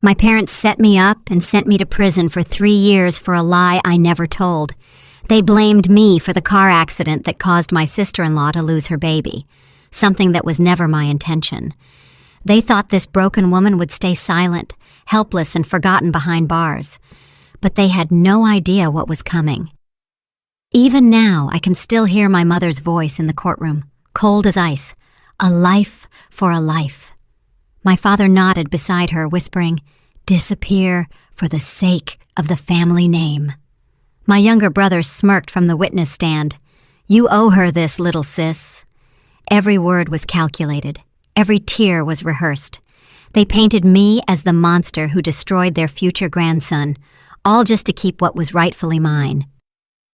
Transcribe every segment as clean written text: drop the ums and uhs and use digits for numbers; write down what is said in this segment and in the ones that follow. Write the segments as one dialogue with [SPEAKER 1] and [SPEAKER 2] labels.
[SPEAKER 1] My parents set me up and sent me to prison for 3 years for a lie I never told. They blamed me for the car accident that caused my sister-in-law to lose her baby, something that was never my intention. They thought this broken woman would stay silent, helpless, and forgotten behind bars. But they had no idea what was coming. Even now, I can still hear my mother's voice in the courtroom, cold as ice. A life for a life. My father nodded beside her, whispering, "Disappear for the sake of the family name." My younger brother smirked from the witness stand. "You owe her this, little sis." Every word was calculated. Every tear was rehearsed. They painted me as the monster who destroyed their future grandson, all just to keep what was rightfully mine.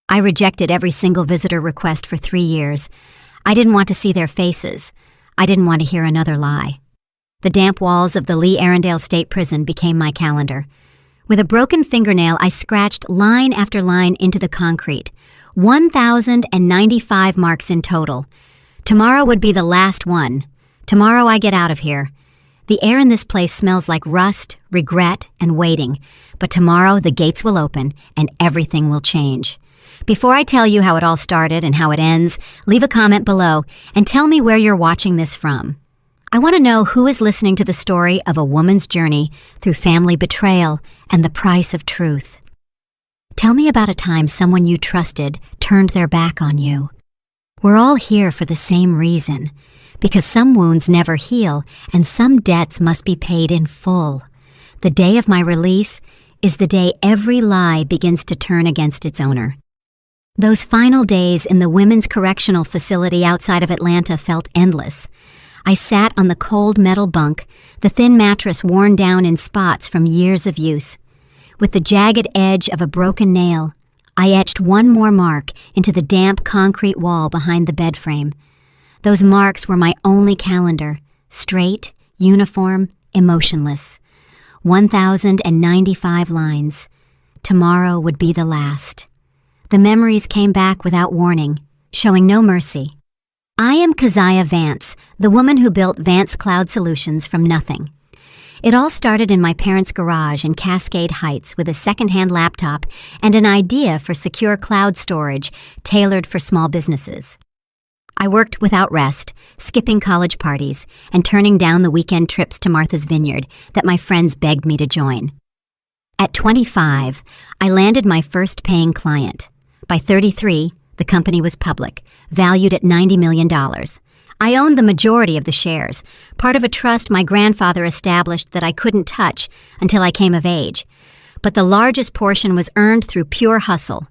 [SPEAKER 1] I rejected every single visitor request for 3 years. I didn't want to see their faces. I didn't want to hear another lie. The damp walls of the Lee Arrendale State Prison became my calendar. With a broken fingernail, I scratched line after line into the concrete. 1,095 marks in total. Tomorrow would be the last one. Tomorrow I get out of here. The air in this place smells like rust, regret, and waiting. But tomorrow the gates will open and everything will change. Before I tell you how it all started and how it ends, leave a comment below and tell me where you're watching this from. I want to know who is listening to the story of a woman's journey through family betrayal and the price of truth. Tell me about a time someone you trusted turned their back on you. We're all here for the same reason, because some wounds never heal and some debts must be paid in full. The day of my release is the day every lie begins to turn against its owner. Those final days in the women's correctional facility outside of Atlanta felt endless. I sat on the cold metal bunk, the thin mattress worn down in spots from years of use. With the jagged edge of a broken nail, I etched one more mark into the damp concrete wall behind the bed frame. Those marks were my only calendar, straight, uniform, emotionless. 1,095 lines. Tomorrow would be the last. The memories came back without warning, showing no mercy. I am Keziah Vance, the woman who built Vance Cloud Solutions from nothing. It all started in my parents' garage in Cascade Heights with a second-hand laptop and an idea for secure cloud storage tailored for small businesses. I worked without rest, skipping college parties and turning down the weekend trips to Martha's Vineyard that my friends begged me to join. At 25, I landed my first paying client. By 33, the company was public, valued at $90 million. I owned the majority of the shares, part of a trust my grandfather established that I couldn't touch until I came of age. But the largest portion was earned through pure hustle.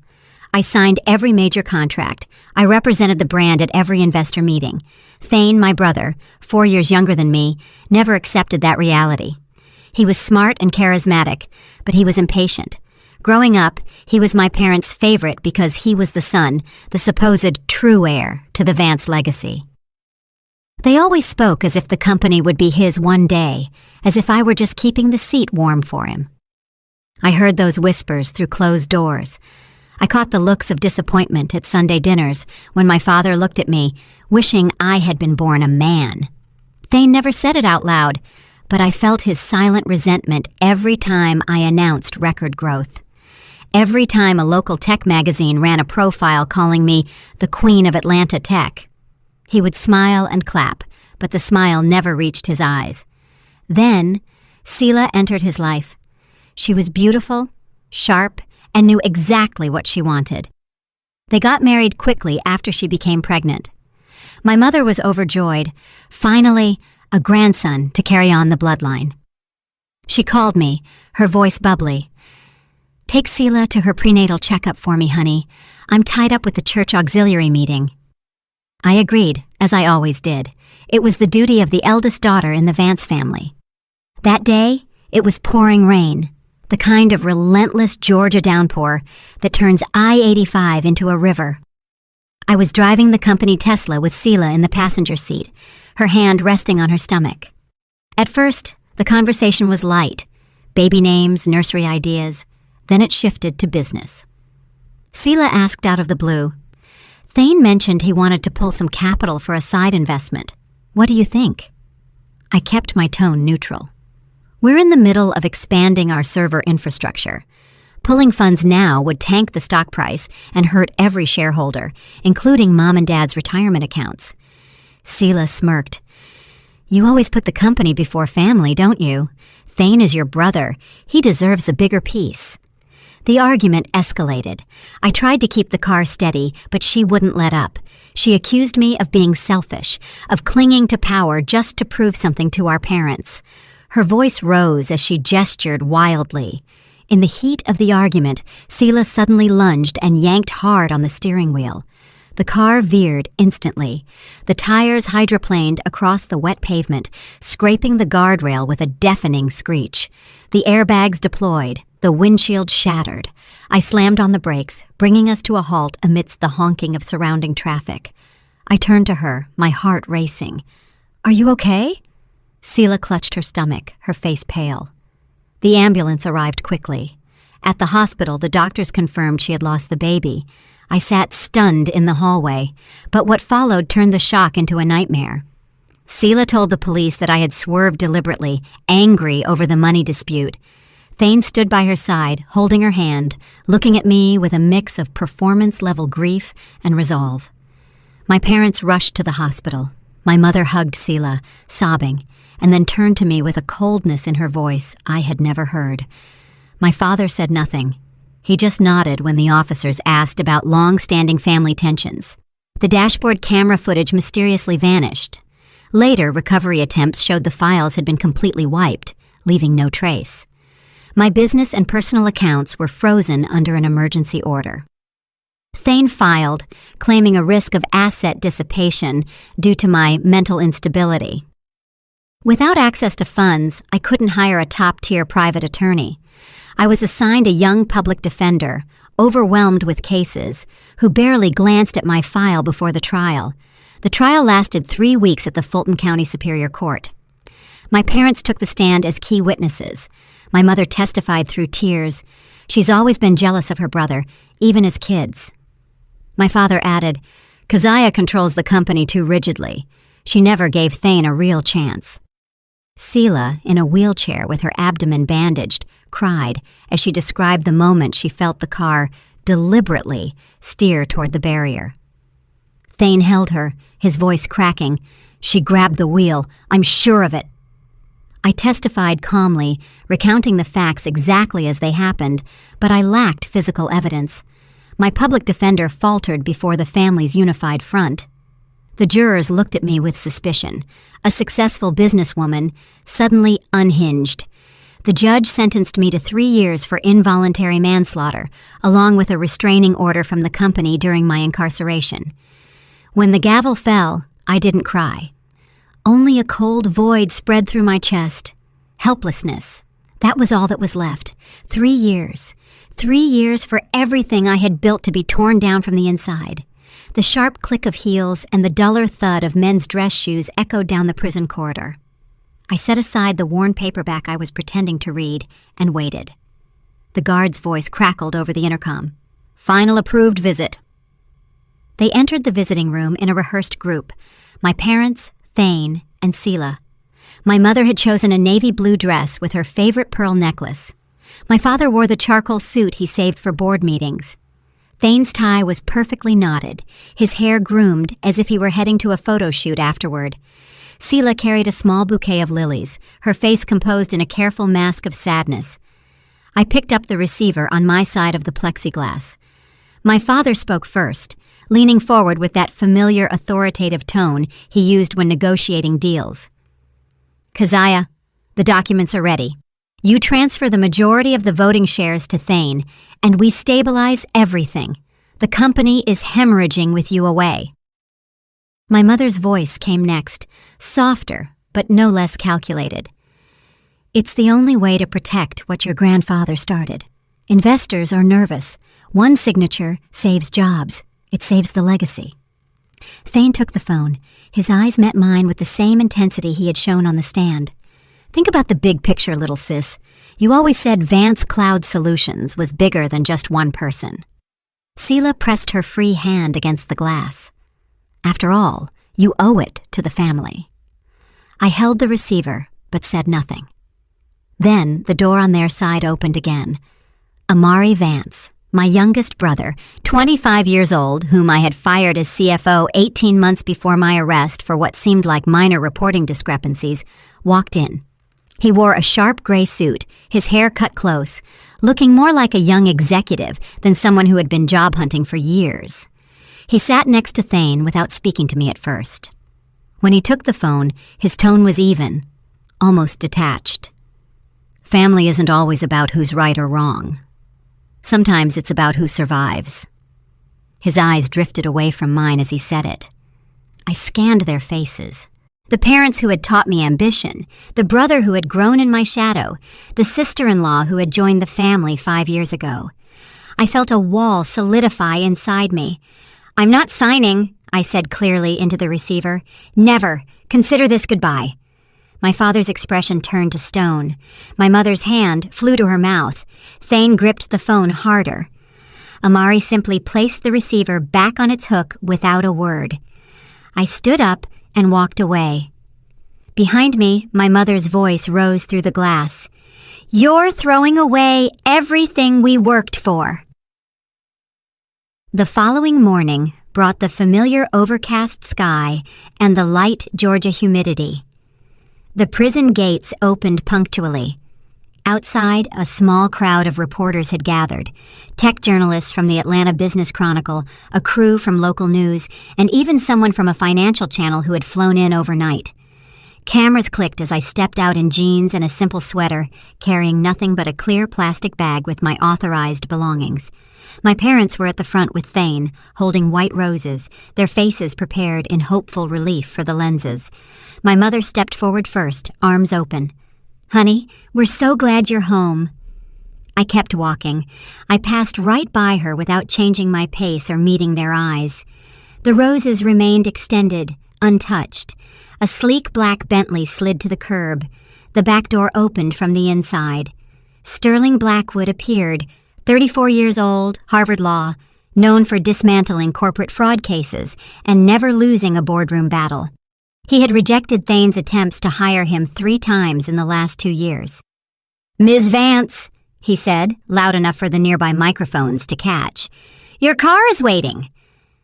[SPEAKER 1] I signed every major contract. I represented the brand at every investor meeting. Thane, my brother, 4 years younger than me, never accepted that reality. He was smart and charismatic, but he was impatient. Growing up, he was my parents' favorite because he was the son, the supposed true heir to the Vance legacy. They always spoke as if the company would be his one day, as if I were just keeping the seat warm for him. I heard those whispers through closed doors. I caught the looks of disappointment at Sunday dinners when my father looked at me, wishing I had been born a man. Thane never said it out loud, but I felt his silent resentment every time I announced record growth. Every time a local tech magazine ran a profile calling me the Queen of Atlanta Tech. He would smile and clap, but the smile never reached his eyes. Then, Selah entered his life. She was beautiful, sharp, and knew exactly what she wanted. They got married quickly after she became pregnant. My mother was overjoyed. Finally, a grandson to carry on the bloodline. She called me, her voice bubbly. "Take Selah to her prenatal checkup for me, honey. I'm tied up with the church auxiliary meeting." I agreed, as I always did. It was the duty of the eldest daughter in the Vance family. That day, it was pouring rain, the kind of relentless Georgia downpour that turns I-85 into a river. I was driving the company Tesla with Selah in the passenger seat, her hand resting on her stomach. At first, the conversation was light, baby names, nursery ideas. Then it shifted to business. Selah asked out of the blue, "Thane mentioned he wanted to pull some capital for a side investment. What do you think?" I kept my tone neutral. We're in the middle of expanding our server infrastructure. Pulling funds now would tank the stock price and hurt every shareholder, including Mom and Dad's retirement accounts. Sela smirked. You always put the company before family, don't you? Thane is your brother. He deserves a bigger piece. The argument escalated. I tried to keep the car steady, but she wouldn't let up. She accused me of being selfish, of clinging to power just to prove something to our parents. Her voice rose as she gestured wildly. In the heat of the argument, Sela suddenly lunged and yanked hard on the steering wheel. The car veered instantly. The tires hydroplaned across the wet pavement, scraping the guardrail with a deafening screech. The airbags deployed. The windshield shattered. I slammed on the brakes, bringing us to a halt amidst the honking of surrounding traffic. I turned to her, my heart racing. Are you okay? Sela clutched her stomach, her face pale. The ambulance arrived quickly. At the hospital, the doctors confirmed she had lost the baby. I sat stunned in the hallway, but what followed turned the shock into a nightmare. Sela told the police that I had swerved deliberately, angry over the money dispute. Thane stood by her side, holding her hand, looking at me with a mix of performance-level grief and resolve. My parents rushed to the hospital. My mother hugged Sela, sobbing, and then turned to me with a coldness in her voice I had never heard. My father said nothing. He just nodded when the officers asked about long-standing family tensions. The dashboard camera footage mysteriously vanished. Later, recovery attempts showed the files had been completely wiped, leaving no trace. My business and personal accounts were frozen under an emergency order. Thane filed, claiming a risk of asset dissipation due to my mental instability. Without access to funds, I couldn't hire a top-tier private attorney. I was assigned a young public defender, overwhelmed with cases, who barely glanced at my file before the trial. The trial lasted 3 weeks at the Fulton County Superior Court. My parents took the stand as key witnesses. My mother testified through tears. She's always been jealous of her brother, even as kids. My father added, Keziah controls the company too rigidly. She never gave Thane a real chance. Sela, in a wheelchair with her abdomen bandaged, cried as she described the moment she felt the car deliberately steer toward the barrier. Thane held her, his voice cracking. She grabbed the wheel. I'm sure of it. I testified calmly, recounting the facts exactly as they happened, but I lacked physical evidence. My public defender faltered before the family's unified front. The jurors looked at me with suspicion. A successful businesswoman, suddenly unhinged. The judge sentenced me to 3 years for involuntary manslaughter, along with a restraining order from the company during my incarceration. When the gavel fell, I didn't cry. Only a cold void spread through my chest. Helplessness. That was all that was left. 3 years. 3 years for everything I had built to be torn down from the inside. The sharp click of heels and the duller thud of men's dress shoes echoed down the prison corridor. I set aside the worn paperback I was pretending to read and waited. The guard's voice crackled over the intercom. Final approved visit. They entered the visiting room in a rehearsed group. My parents, Thane, and Sela. My mother had chosen a navy blue dress with her favorite pearl necklace. My father wore the charcoal suit he saved for board meetings. Thane's tie was perfectly knotted, his hair groomed as if he were heading to a photo shoot afterward. Sela carried a small bouquet of lilies, her face composed in a careful mask of sadness. I picked up the receiver on my side of the plexiglass. My father spoke first, leaning forward with that familiar authoritative tone he used when negotiating deals. Keziah, the documents are ready. You transfer the majority of the voting shares to Thane, and we stabilize everything. The company is hemorrhaging with you away. My mother's voice came next, softer, but no less calculated. It's the only way to protect what your grandfather started. Investors are nervous. One signature saves jobs. It saves the legacy. Thane took the phone. His eyes met mine with the same intensity he had shown on the stand. Think about the big picture, little sis. You always said Vance Cloud Solutions was bigger than just one person. Sela pressed her free hand against the glass. After all, you owe it to the family. I held the receiver, but said nothing. Then the door on their side opened again. Amari Vance, my youngest brother, 25 years old, whom I had fired as CFO 18 months before my arrest for what seemed like minor reporting discrepancies, walked in. He wore a sharp gray suit, his hair cut close, looking more like a young executive than someone who had been job hunting for years. He sat next to Thane without speaking to me at first. When he took the phone, his tone was even, almost detached. Family isn't always about who's right or wrong. Sometimes it's about who survives. His eyes drifted away from mine as he said it. I scanned their faces. The parents who had taught me ambition, the brother who had grown in my shadow, the sister-in-law who had joined the family 5 years ago. I felt a wall solidify inside me. "I'm not signing," I said clearly into the receiver. "Never. Consider this goodbye." My father's expression turned to stone. My mother's hand flew to her mouth. Thane gripped the phone harder. Amari simply placed the receiver back on its hook without a word. I stood up and walked away. Behind me, my mother's voice rose through the glass. "You're throwing away everything we worked for." The following morning brought the familiar overcast sky and the light Georgia humidity. The prison gates opened punctually. Outside, a small crowd of reporters had gathered. Tech journalists from the Atlanta Business Chronicle, a crew from local news, and even someone from a financial channel who had flown in overnight. Cameras clicked as I stepped out in jeans and a simple sweater, carrying nothing but a clear plastic bag with my authorized belongings. My parents were at the front with Thane, holding white roses, their faces prepared in hopeful relief for the lenses. My mother stepped forward first, arms open. "Honey, we're so glad you're home." I kept walking. I passed right by her without changing my pace or meeting their eyes. The roses remained extended, untouched. A sleek black Bentley slid to the curb. The back door opened from the inside. Sterling Blackwood appeared, 34 years old, Harvard Law, known for dismantling corporate fraud cases and never losing a boardroom battle. He had rejected Thane's attempts to hire him 3 times in the last 2 years. "Ms. Vance," he said, loud enough for the nearby microphones to catch. "Your car is waiting."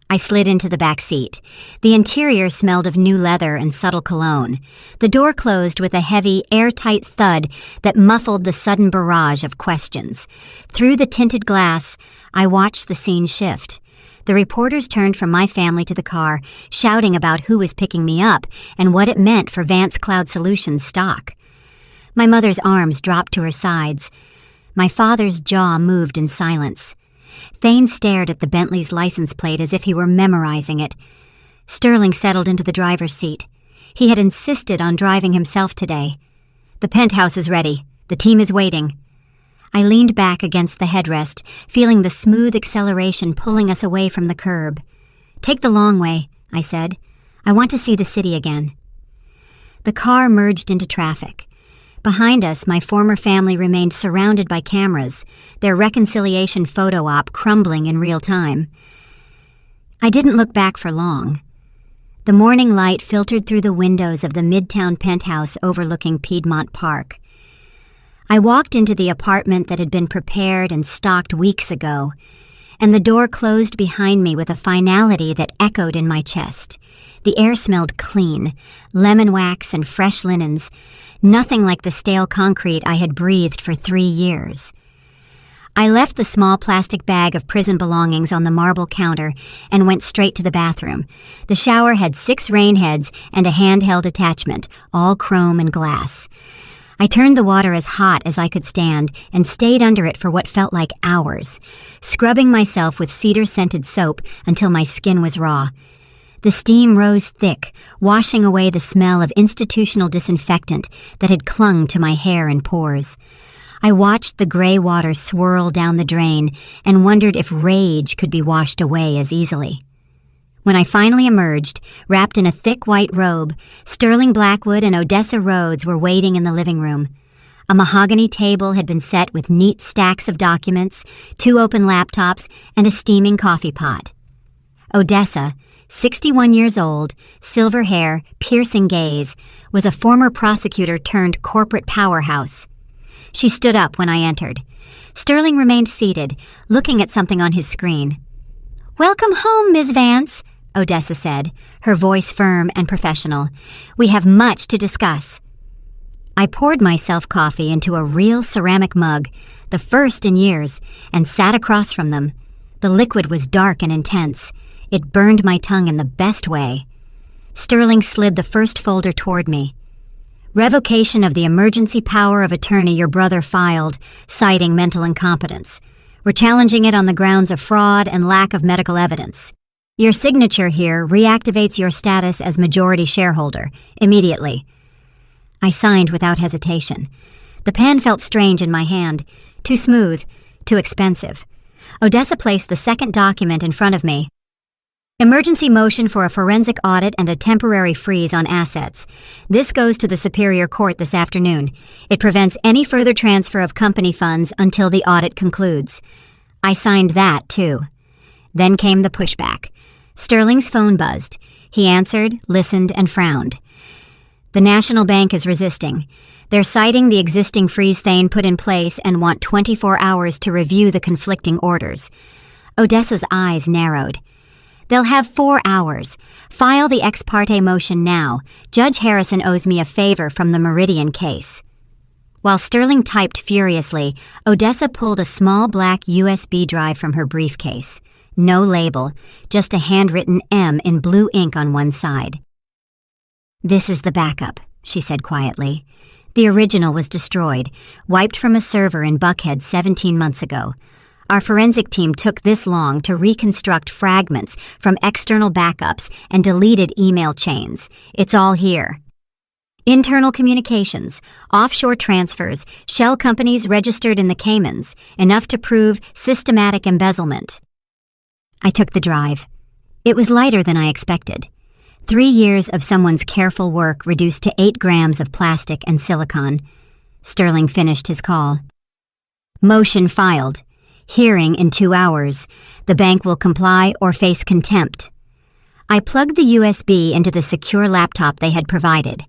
[SPEAKER 1] I slid into the back seat. The interior smelled of new leather and subtle cologne. The door closed with a heavy, airtight thud that muffled the sudden barrage of questions. Through the tinted glass, I watched the scene shift. The reporters turned from my family to the car, shouting about who was picking me up and what it meant for Vance Cloud Solutions stock. My mother's arms dropped to her sides. My father's jaw moved in silence. Thane stared at the Bentley's license plate as if he were memorizing it. Sterling settled into the driver's seat. He had insisted on driving himself today. "The penthouse is ready. The team is waiting." I leaned back against the headrest, feeling the smooth acceleration pulling us away from the curb. "Take the long way," I said. "I want to see the city again." The car merged into traffic. Behind us, my former family remained surrounded by cameras, their reconciliation photo op crumbling in real time. I didn't look back for long. The morning light filtered through the windows of the Midtown penthouse overlooking Piedmont Park. I walked into the apartment that had been prepared and stocked weeks ago, and the door closed behind me with a finality that echoed in my chest. The air smelled clean, lemon wax and fresh linens, nothing like the stale concrete I had breathed for 3 years. I left the small plastic bag of prison belongings on the marble counter and went straight to the bathroom. The shower had 6 rain heads and a handheld attachment, all chrome and glass. I turned the water as hot as I could stand and stayed under it for what felt like hours, scrubbing myself with cedar-scented soap until my skin was raw. The steam rose thick, washing away the smell of institutional disinfectant that had clung to my hair and pores. I watched the gray water swirl down the drain and wondered if rage could be washed away as easily. When I finally emerged, wrapped in a thick white robe, Sterling Blackwood and Odessa Rhodes were waiting in the living room. A mahogany table had been set with neat stacks of documents, 2 open laptops, and a steaming coffee pot. Odessa, 61 years old, silver hair, piercing gaze, was a former prosecutor turned corporate powerhouse. She stood up when I entered. Sterling remained seated, looking at something on his screen. "Welcome home, Ms. Vance," Odessa said, her voice firm and professional. "We have much to discuss." I poured myself coffee into a real ceramic mug, the first in years, and sat across from them. The liquid was dark and intense. It burned my tongue in the best way. Sterling slid the first folder toward me. "Revocation of the emergency power of attorney your brother filed, citing mental incompetence. We're challenging it on the grounds of fraud and lack of medical evidence. Your signature here reactivates your status as majority shareholder, immediately." I signed without hesitation. The pen felt strange in my hand, too smooth, too expensive. Odessa placed the second document in front of me. "Emergency motion for a forensic audit and a temporary freeze on assets. This goes to the Superior Court this afternoon. It prevents any further transfer of company funds until the audit concludes." I signed that, too. Then came the pushback. Sterling's phone buzzed. He answered, listened, and frowned. "The National Bank is resisting. They're citing the existing freeze Thane put in place and want 24 hours to review the conflicting orders." Odessa's eyes narrowed. "They'll have 4 hours. File the ex parte motion now. Judge Harrison owes me a favor from the Meridian case." While Sterling typed furiously, Odessa pulled a small black USB drive from her briefcase. No label, just a handwritten M in blue ink on one side. "This is the backup," she said quietly. "The original was destroyed, wiped from a server in Buckhead 17 months ago. Our forensic team took this long to reconstruct fragments from external backups and deleted email chains. It's all here. Internal communications, offshore transfers, shell companies registered in the Caymans, enough to prove systematic embezzlement." I took the drive. It was lighter than I expected. 3 years of someone's careful work reduced to 8 grams of plastic and silicon. Sterling finished his call. "Motion filed. Hearing in 2 hours. The bank will comply or face contempt." I plugged the USB into the secure laptop they had provided.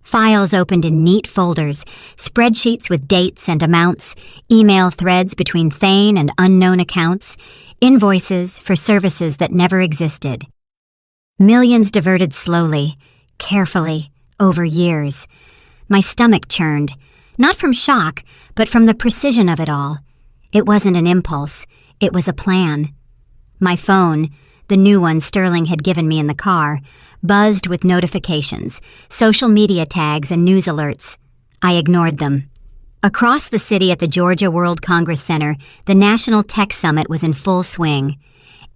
[SPEAKER 1] Files opened in neat folders, spreadsheets with dates and amounts, email threads between Thane and unknown accounts, invoices for services that never existed. Millions diverted slowly, carefully, over years. My stomach churned, not from shock, but from the precision of it all. It wasn't an impulse, it was a plan. My phone, the new one Sterling had given me in the car, buzzed with notifications, social media tags and news alerts. I ignored them. Across the city at the Georgia World Congress Center, the National Tech Summit was in full swing.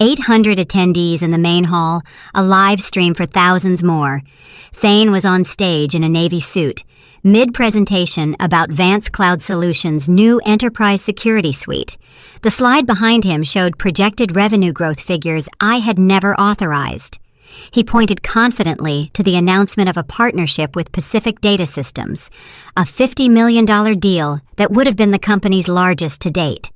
[SPEAKER 1] 800 attendees in the main hall, a live stream for thousands more. Thane was on stage in a Navy suit, mid-presentation about Vance Cloud Solutions' new enterprise security suite. The slide behind him showed projected revenue growth figures I had never authorized. He pointed confidently to the announcement of a partnership with Pacific Data Systems, a $50 million deal that would have been the company's largest to date.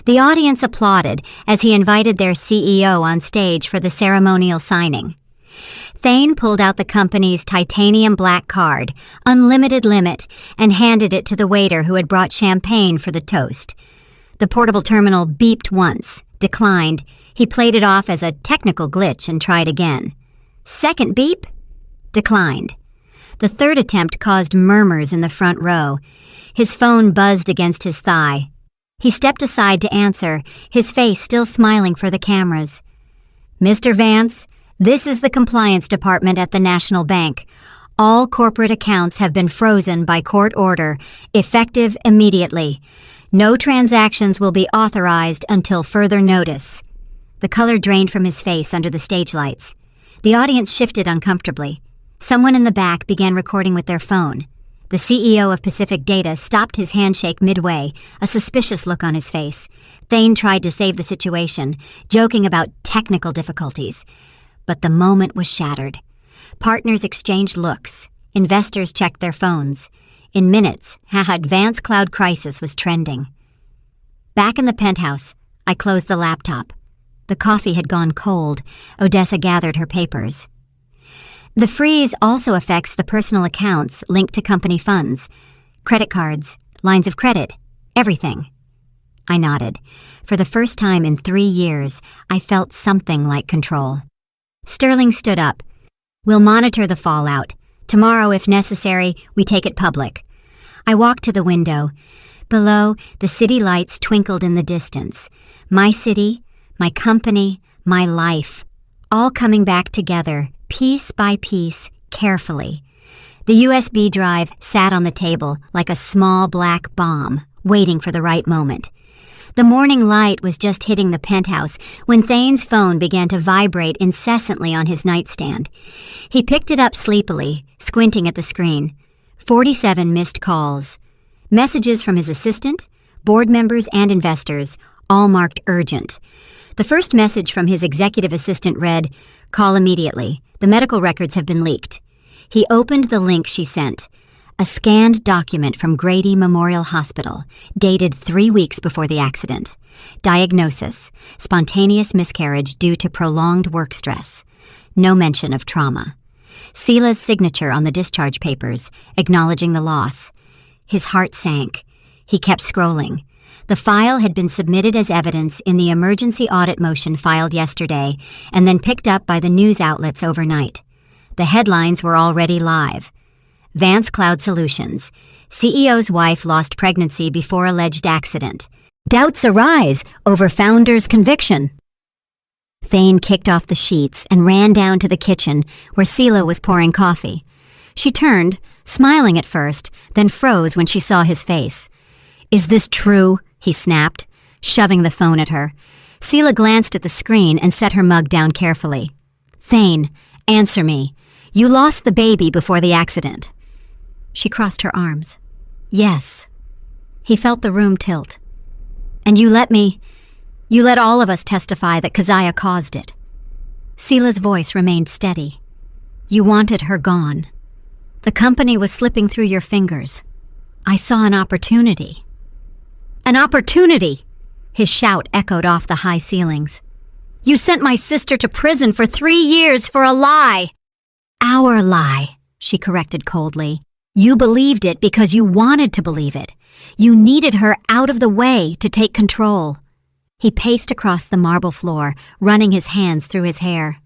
[SPEAKER 1] The audience applauded as he invited their CEO on stage for the ceremonial signing. Thane pulled out the company's titanium black card, unlimited limit, and handed it to the waiter who had brought champagne for the toast. The portable terminal beeped once, declined. He played it off as a technical glitch and tried again. Second beep? Declined. The third attempt caused murmurs in the front row. His phone buzzed against his thigh. He stepped aside to answer, his face still smiling for the cameras. "Mr. Vance, this is the compliance department at the National Bank. All corporate accounts have been frozen by court order, effective immediately. No transactions will be authorized until further notice." The color drained from his face under the stage lights. The audience shifted uncomfortably. Someone in the back began recording with their phone. The CEO of Pacific Data stopped his handshake midway, a suspicious look on his face. Thane tried to save the situation, joking about technical difficulties. But the moment was shattered. Partners exchanged looks. Investors checked their phones. In minutes, Advanced Cloud Crisis was trending. Back in the penthouse, I closed the laptop. The coffee had gone cold. Odessa gathered her papers. The freeze also affects the personal accounts linked to company funds, credit cards, lines of credit, everything. I nodded. For the first time in 3 years, I felt something like control. Sterling stood up. We'll monitor the fallout. Tomorrow, if necessary, we take it public. I walked to the window. Below, the city lights twinkled in the distance. My city, my company, my life, all coming back together, piece by piece, carefully. The USB drive sat on the table like a small black bomb, waiting for the right moment. The morning light was just hitting the penthouse when Thane's phone began to vibrate incessantly on his nightstand. He picked it up sleepily, squinting at the screen. 47 missed calls. Messages from his assistant, board members, and investors, all marked urgent. The first message from his executive assistant read, "Call immediately. The medical records have been leaked." He opened the link she sent. A scanned document from Grady Memorial Hospital, dated 3 weeks before the accident. Diagnosis: spontaneous miscarriage due to prolonged work stress. No mention of trauma. Sela's signature on the discharge papers, acknowledging the loss. His heart sank. He kept scrolling. The file had been submitted as evidence in the emergency audit motion filed yesterday and then picked up by the news outlets overnight. The headlines were already live. Vance Cloud Solutions. CEO's wife lost pregnancy before alleged accident. Doubts arise over founder's conviction. Thane kicked off the sheets and ran down to the kitchen where Sela was pouring coffee. She turned, smiling at first, then froze when she saw his face. "Is this true?" he snapped, shoving the phone at her. Sela glanced at the screen and set her mug down carefully. "Thane, answer me. You lost the baby before the accident." She crossed her arms. "Yes." He felt the room tilt. "And you let all of us testify that Keziah caused it." Sela's voice remained steady. "You wanted her gone. The company was slipping through your fingers. I saw an opportunity." "An opportunity!" His shout echoed off the high ceilings. "You sent my sister to prison for 3 years for a lie!" "Our lie," she corrected coldly. "You believed it because you wanted to believe it. You needed her out of the way to take control." He paced across the marble floor, running his hands through his hair.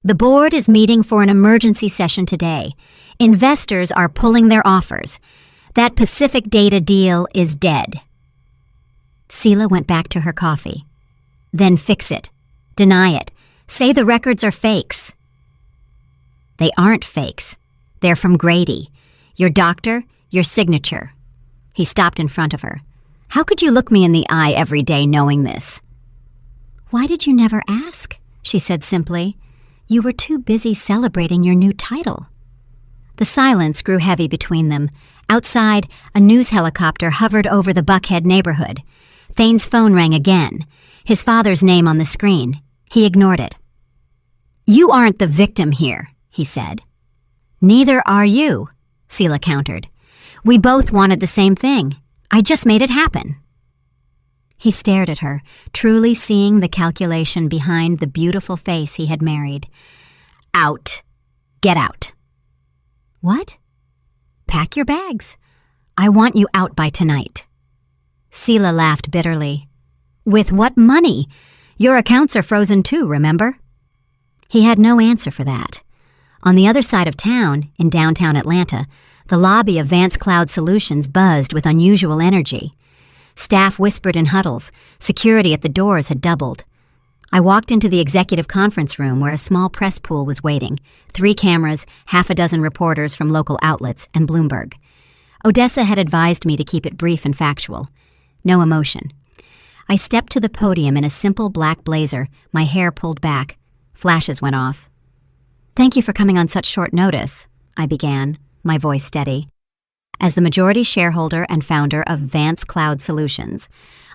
[SPEAKER 1] "The board is meeting for an emergency session today. Investors are pulling their offers. That Pacific Data deal is dead." Sela went back to her coffee. "Then fix it. Deny it. Say the records are fakes." "They aren't fakes. They're from Grady. Your doctor, your signature." He stopped in front of her. "How could you look me in the eye every day knowing this?" "Why did you never ask?" she said simply. "You were too busy celebrating your new title." The silence grew heavy between them. Outside, a news helicopter hovered over the Buckhead neighborhood. Thane's phone rang again. His father's name on the screen. He ignored it. "You aren't the victim here," he said. "Neither are you," Sela countered. "We both wanted the same thing. I just made it happen." He stared at her, truly seeing the calculation behind the beautiful face he had married. "Out. Get out." "What?" "Pack your bags. I want you out by tonight." Sela laughed bitterly. "With what money? Your accounts are frozen too, remember?" He had no answer for that. On the other side of town, in downtown Atlanta, the lobby of Vance Cloud Solutions buzzed with unusual energy. Staff whispered in huddles. Security at the doors had doubled. I walked into the executive conference room where a small press pool was waiting. 3 cameras, half a dozen reporters from local outlets, and Bloomberg. Odessa had advised me to keep it brief and factual. No emotion. I stepped to the podium in a simple black blazer, my hair pulled back. Flashes went off. "Thank you for coming on such short notice," I began, my voice steady. "As the majority shareholder and founder of Vance Cloud Solutions,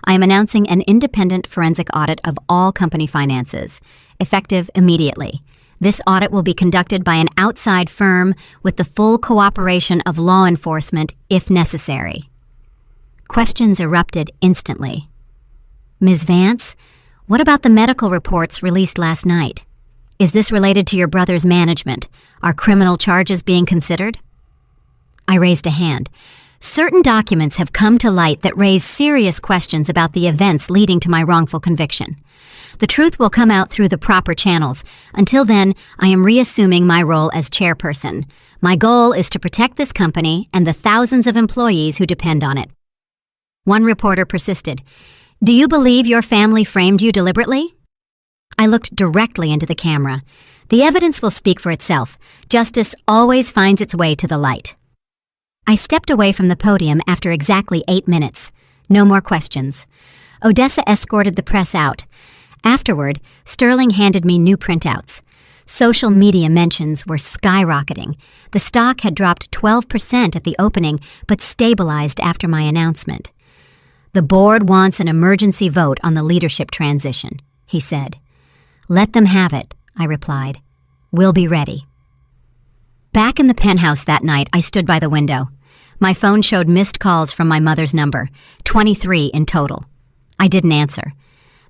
[SPEAKER 1] I am announcing an independent forensic audit of all company finances, effective immediately. This audit will be conducted by an outside firm with the full cooperation of law enforcement if necessary." Questions erupted instantly. "Ms. Vance, what about the medical reports released last night? Is this related to your brother's management? Are criminal charges being considered?" I raised a hand. Certain documents have come to light that raise serious questions about the events leading to my wrongful conviction. The truth will come out through the proper channels. Until then, I am reassuming my role as chairperson. My goal is to protect this company and the thousands of employees who depend on it. One reporter persisted. Do you believe your family framed you deliberately? I looked directly into the camera. The evidence will speak for itself. Justice always finds its way to the light. I stepped away from the podium after exactly 8 minutes. No more questions. Odessa escorted the press out. Afterward, Sterling handed me new printouts. Social media mentions were skyrocketing. The stock had dropped 12% at the opening, but stabilized after my announcement. The board wants an emergency vote on the leadership transition, he said. Let them have it, I replied. We'll be ready. Back in the penthouse that night, I stood by the window. My phone showed missed calls from my mother's number, 23 in total. I didn't answer.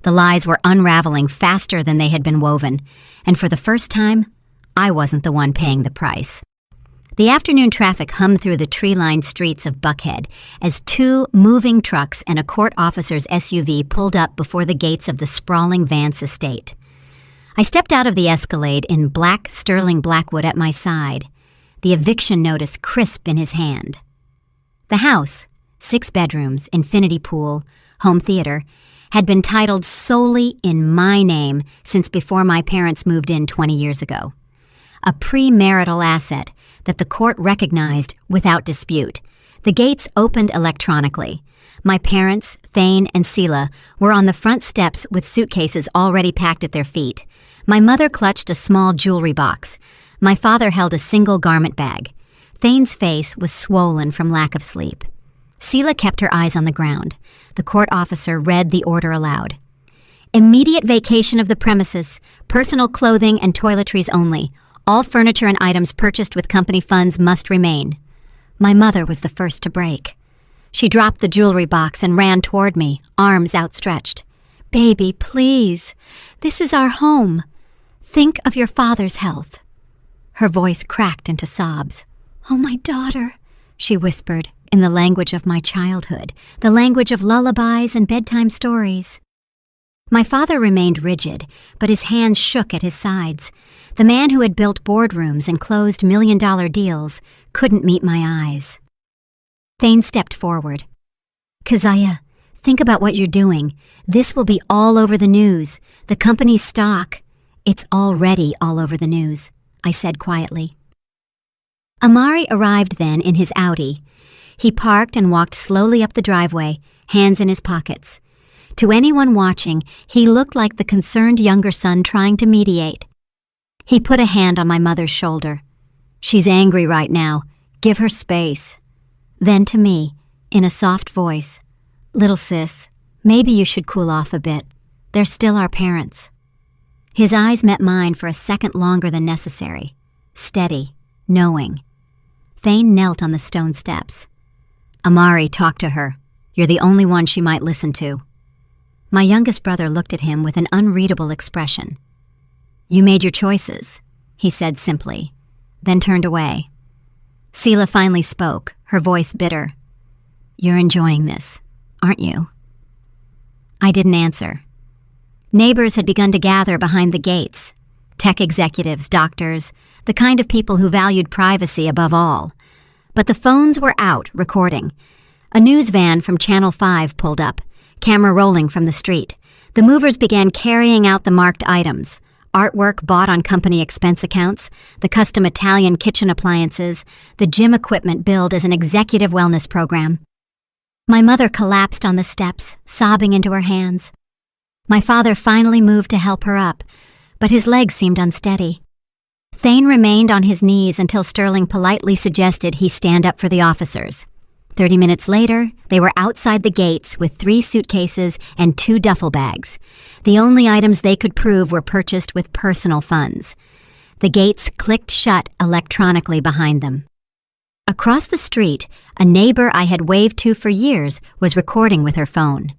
[SPEAKER 1] The lies were unraveling faster than they had been woven, and for the first time, I wasn't the one paying the price. The afternoon traffic hummed through the tree-lined streets of Buckhead as 2 moving trucks and a court officer's SUV pulled up before the gates of the sprawling Vance estate. I stepped out of the Escalade in black Sterling Blackwood at my side, the eviction notice crisp in his hand. The house, 6 bedrooms, infinity pool, home theater, had been titled solely in my name since before my parents moved in 20 years ago. A premarital asset that the court recognized without dispute. The gates opened electronically. My parents, Thane and Seela, were on the front steps with suitcases already packed at their feet. My mother clutched a small jewelry box. My father held a single garment bag. Thane's face was swollen from lack of sleep. Seela kept her eyes on the ground. The court officer read the order aloud. Immediate vacation of the premises, personal clothing and toiletries only. All furniture and items purchased with company funds must remain. My mother was the first to break. She dropped the jewelry box and ran toward me, arms outstretched. Baby, please. This is our home. Think of your father's health. Her voice cracked into sobs. Oh, my daughter, she whispered, in the language of my childhood, the language of lullabies and bedtime stories. My father remained rigid, but his hands shook at his sides. The man who had built boardrooms and closed million-dollar deals couldn't meet my eyes. Thane stepped forward. Keziah, think about what you're doing. This will be all over the news. The company's stock. It's already all over the news, I said quietly. Amari arrived then in his Audi. He parked and walked slowly up the driveway, hands in his pockets. To anyone watching, he looked like the concerned younger son trying to mediate. He put a hand on my mother's shoulder. She's angry right now. Give her space. Then to me, in a soft voice, Little sis, maybe you should cool off a bit. They're still our parents. His eyes met mine for a second longer than necessary. Steady, knowing. Thane knelt on the stone steps. Amari, talk to her. You're the only one she might listen to. My youngest brother looked at him with an unreadable expression. You made your choices, he said simply, then turned away. Seela finally spoke, her voice bitter. You're enjoying this, aren't you? I didn't answer. Neighbors had begun to gather behind the gates. Tech executives, doctors, the kind of people who valued privacy above all. But the phones were out, recording. A news van from Channel 5 pulled up, camera rolling from the street. The movers began carrying out the marked items. Artwork bought on company expense accounts, the custom Italian kitchen appliances, the gym equipment billed as an executive wellness program. My mother collapsed on the steps, sobbing into her hands. My father finally moved to help her up, but his legs seemed unsteady. Thane remained on his knees until Sterling politely suggested he stand up for the officers. 30 minutes later, they were outside the gates with 3 suitcases and 2 duffel bags. The only items they could prove were purchased with personal funds. The gates clicked shut electronically behind them. Across the street, a neighbor I had waved to for years was recording with her phone.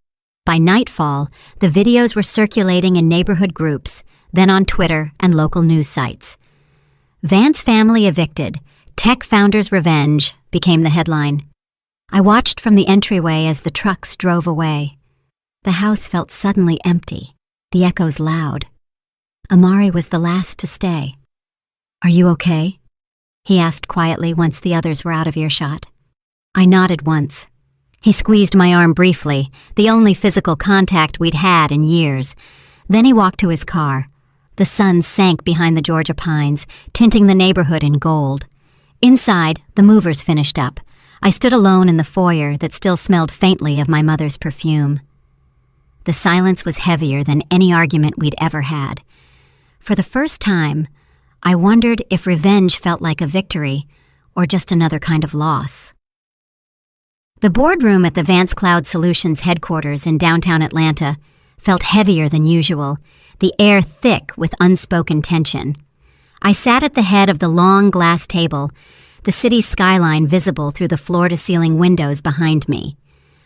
[SPEAKER 1] By nightfall, the videos were circulating in neighborhood groups, then on Twitter and local news sites. Vance family evicted, tech founders' revenge became the headline. I watched from the entryway as the trucks drove away. The house felt suddenly empty, the echoes loud. Amari was the last to stay. "Are you okay?" he asked quietly once the others were out of earshot. I nodded once. He squeezed my arm briefly, the only physical contact we'd had in years. Then he walked to his car. The sun sank behind the Georgia pines, tinting the neighborhood in gold. Inside, the movers finished up. I stood alone in the foyer that still smelled faintly of my mother's perfume. The silence was heavier than any argument we'd ever had. For the first time, I wondered if revenge felt like a victory or just another kind of loss. The boardroom at the Vance Cloud Solutions headquarters in downtown Atlanta felt heavier than usual, the air thick with unspoken tension. I sat at the head of the long glass table, the city's skyline visible through the floor-to-ceiling windows behind me.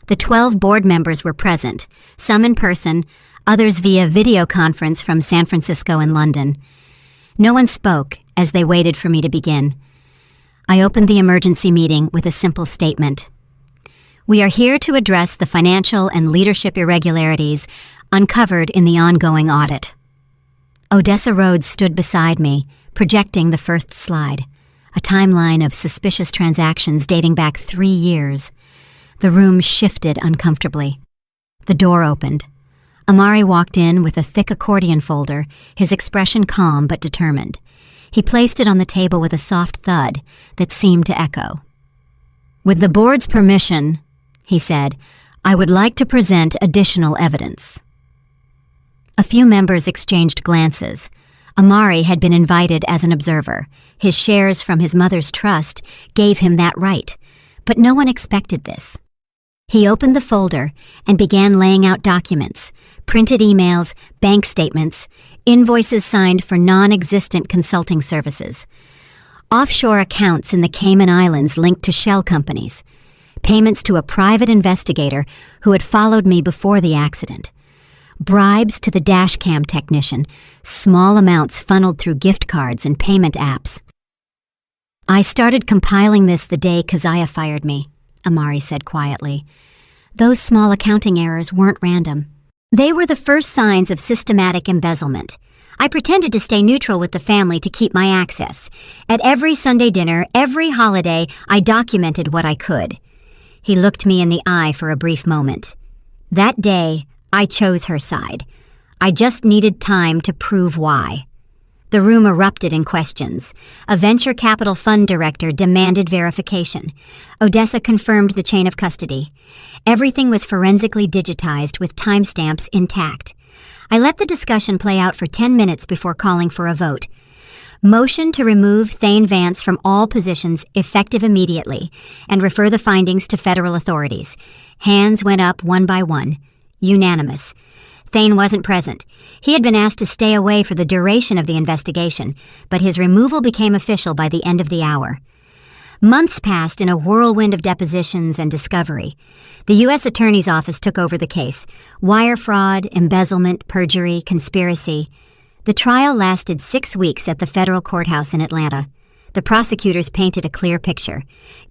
[SPEAKER 1] The 12 board members were present, some in person, others via video conference from San Francisco and London. No one spoke as they waited for me to begin. I opened the emergency meeting with a simple statement. "We are here to address the financial and leadership irregularities uncovered in the ongoing audit." Odessa Rhodes stood beside me, projecting the first slide, a timeline of suspicious transactions dating back 3 years. The room shifted uncomfortably. The door opened. Amari walked in with a thick accordion folder, his expression calm but determined. He placed it on the table with a soft thud that seemed to echo. "With the board's permission," he said, "I would like to present additional evidence." A few members exchanged glances. Amari had been invited as an observer. His shares from his mother's trust gave him that right, but no one expected this. He opened the folder and began laying out documents, printed emails, bank statements, invoices signed for non-existent consulting services, offshore accounts in the Cayman Islands linked to shell companies, payments to a private investigator who had followed me before the accident, bribes to the dashcam technician, small amounts funneled through gift cards and payment apps. "I started compiling this the day Keziah fired me," Amari said quietly. "Those small accounting errors weren't random. They were the first signs of systematic embezzlement. I pretended to stay neutral with the family to keep my access. At every Sunday dinner, every holiday, I documented what I could." He looked me in the eye for a brief moment. "That day, I chose her side. I just needed time to prove why." The room erupted in questions. A venture capital fund director demanded verification. Odessa confirmed the chain of custody. Everything was forensically digitized with timestamps intact. I let the discussion play out for 10 minutes before calling for a vote. Motion to remove Thane Vance from all positions effective immediately and refer the findings to federal authorities. Hands went up one by one. Unanimous. Thane wasn't present. He had been asked to stay away for the duration of the investigation, but his removal became official by the end of the hour. Months passed in a whirlwind of depositions and discovery. The U.S. Attorney's Office took over the case. Wire fraud, embezzlement, perjury, conspiracy. The trial lasted 6 weeks at the federal courthouse in Atlanta. The prosecutors painted a clear picture.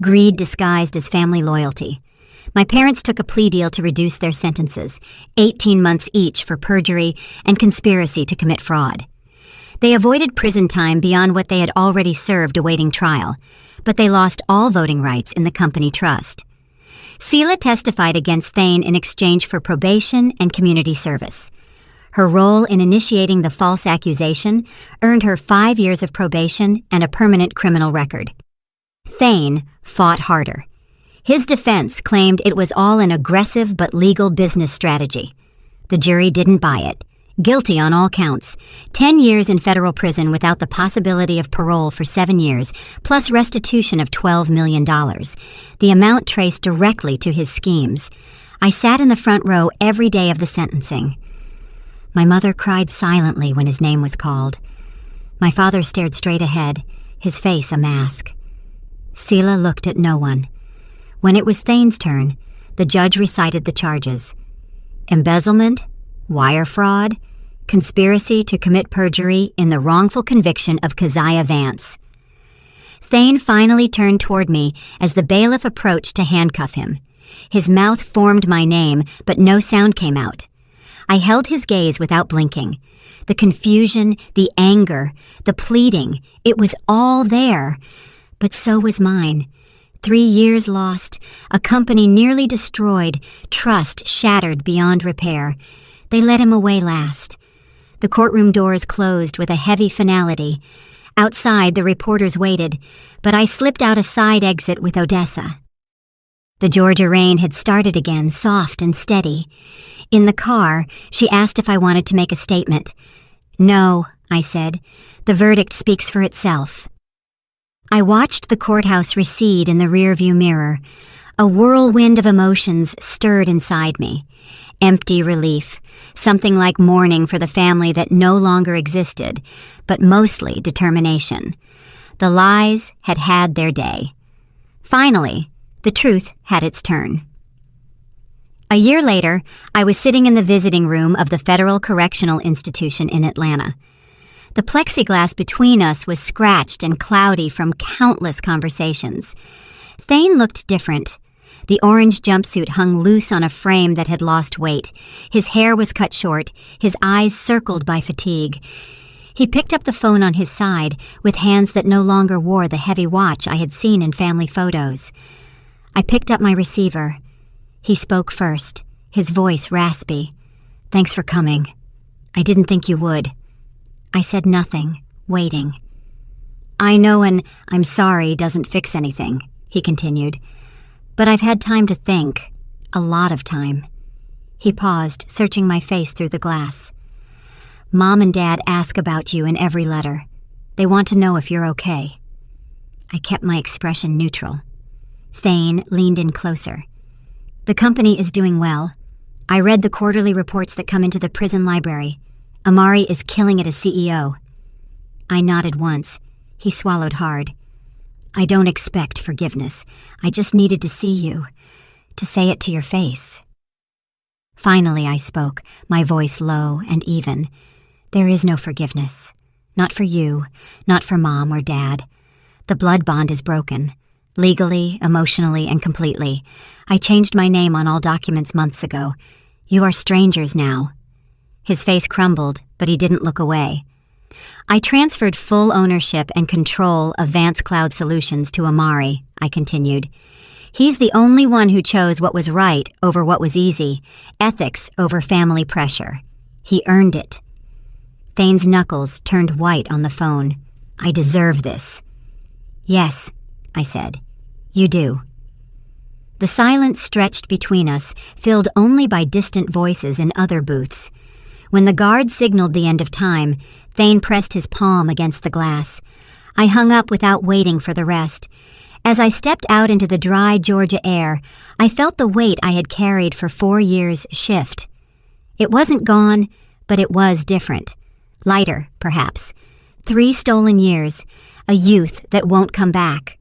[SPEAKER 1] Greed disguised as family loyalty. My parents took a plea deal to reduce their sentences, 18 months each for perjury and conspiracy to commit fraud. They avoided prison time beyond what they had already served awaiting trial, but they lost all voting rights in the company trust. Sela testified against Thane in exchange for probation and community service. Her role in initiating the false accusation earned her 5 years of probation and a permanent criminal record. Thane fought harder. His defense claimed it was all an aggressive but legal business strategy. The jury didn't buy it. Guilty on all counts. 10 years in federal prison without the possibility of parole for 7 years, plus restitution of $12 million. The amount traced directly to his schemes. I sat in the front row every day of the sentencing. My mother cried silently when his name was called. My father stared straight ahead, his face a mask. Sela looked at no one. When it was Thane's turn, the judge recited the charges. Embezzlement, wire fraud, conspiracy to commit perjury in the wrongful conviction of Keziah Vance. Thane finally turned toward me as the bailiff approached to handcuff him. His mouth formed my name, but no sound came out. I held his gaze without blinking. The confusion, the anger, the pleading, it was all there. But so was mine. 3 years lost, a company nearly destroyed, trust shattered beyond repair. They let him away last. The courtroom doors closed with a heavy finality. Outside, the reporters waited, but I slipped out a side exit with Odessa. The Georgia rain had started again, soft and steady. In the car, she asked if I wanted to make a statement. "No," I said. "The verdict speaks for itself." I watched the courthouse recede in the rearview mirror. A whirlwind of emotions stirred inside me. Empty relief, something like mourning for the family that no longer existed, but mostly determination. The lies had had their day. Finally, the truth had its turn. A year later, I was sitting in the visiting room of the Federal Correctional Institution in Atlanta. The plexiglass between us was scratched and cloudy from countless conversations. Thane looked different. The orange jumpsuit hung loose on a frame that had lost weight. His hair was cut short, his eyes circled by fatigue. He picked up the phone on his side, with hands that no longer wore the heavy watch I had seen in family photos. I picked up my receiver. He spoke first, his voice raspy. "Thanks for coming. I didn't think you would." I said nothing, waiting. "I know an 'I'm sorry' doesn't fix anything," he continued. "But I've had time to think. A lot of time." He paused, searching my face through the glass. "Mom and Dad ask about you in every letter. They want to know if you're okay." I kept my expression neutral. Thane leaned in closer. "The company is doing well. I read the quarterly reports that come into the prison library. Amari is killing it as CEO." I nodded once. He swallowed hard. "I don't expect forgiveness. I just needed to see you, to say it to your face." Finally I spoke, my voice low and even. "There is no forgiveness. Not for you, not for Mom or Dad. The blood bond is broken. Legally, emotionally, and completely. I changed my name on all documents months ago. You are strangers now." His face crumbled, but he didn't look away. "I transferred full ownership and control of Vance Cloud Solutions to Amari," I continued. "He's the only one who chose what was right over what was easy, ethics over family pressure. He earned it." Thane's knuckles turned white on the phone. "I deserve this." "Yes," I said. "You do." The silence stretched between us, filled only by distant voices in other booths. When the guard signaled the end of time, Thane pressed his palm against the glass. I hung up without waiting for the rest. As I stepped out into the dry Georgia air, I felt the weight I had carried for 4 years shift. It wasn't gone, but it was different. Lighter, perhaps. 3 stolen years, a youth that won't come back.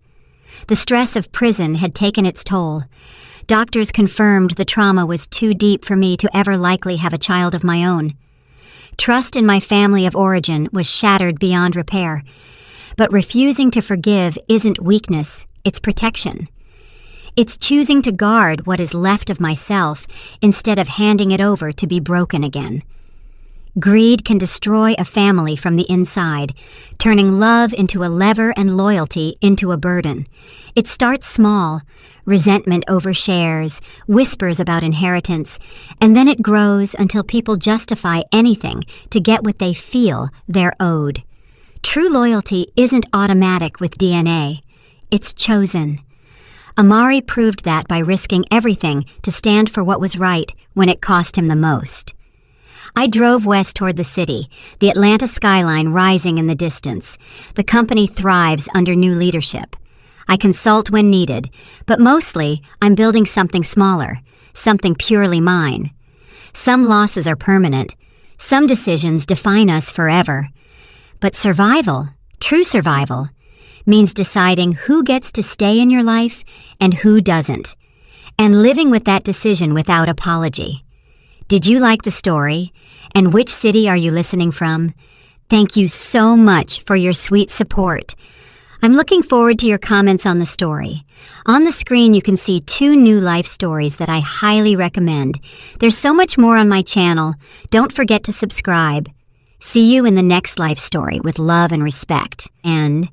[SPEAKER 1] The stress of prison had taken its toll. Doctors confirmed the trauma was too deep for me to ever likely have a child of my own. Trust in my family of origin was shattered beyond repair. But refusing to forgive isn't weakness, it's protection. It's choosing to guard what is left of myself instead of handing it over to be broken again. Greed can destroy a family from the inside, turning love into a lever and loyalty into a burden. It starts small, resentment over shares, whispers about inheritance, and then it grows until people justify anything to get what they feel they're owed. True loyalty isn't automatic with DNA. It's chosen. Amari proved that by risking everything to stand for what was right when it cost him the most. I drove west toward the city, the Atlanta skyline rising in the distance. The company thrives under new leadership. I consult when needed, but mostly I'm building something smaller, something purely mine. Some losses are permanent. Some decisions define us forever. But survival, true survival, means deciding who gets to stay in your life and who doesn't, and living with that decision without apology. Did you like the story? And which city are you listening from? Thank you so much for your sweet support. I'm looking forward to your comments on the story. On the screen, you can see 2 new life stories that I highly recommend. There's so much more on my channel. Don't forget to subscribe. See you in the next life story with love and respect. And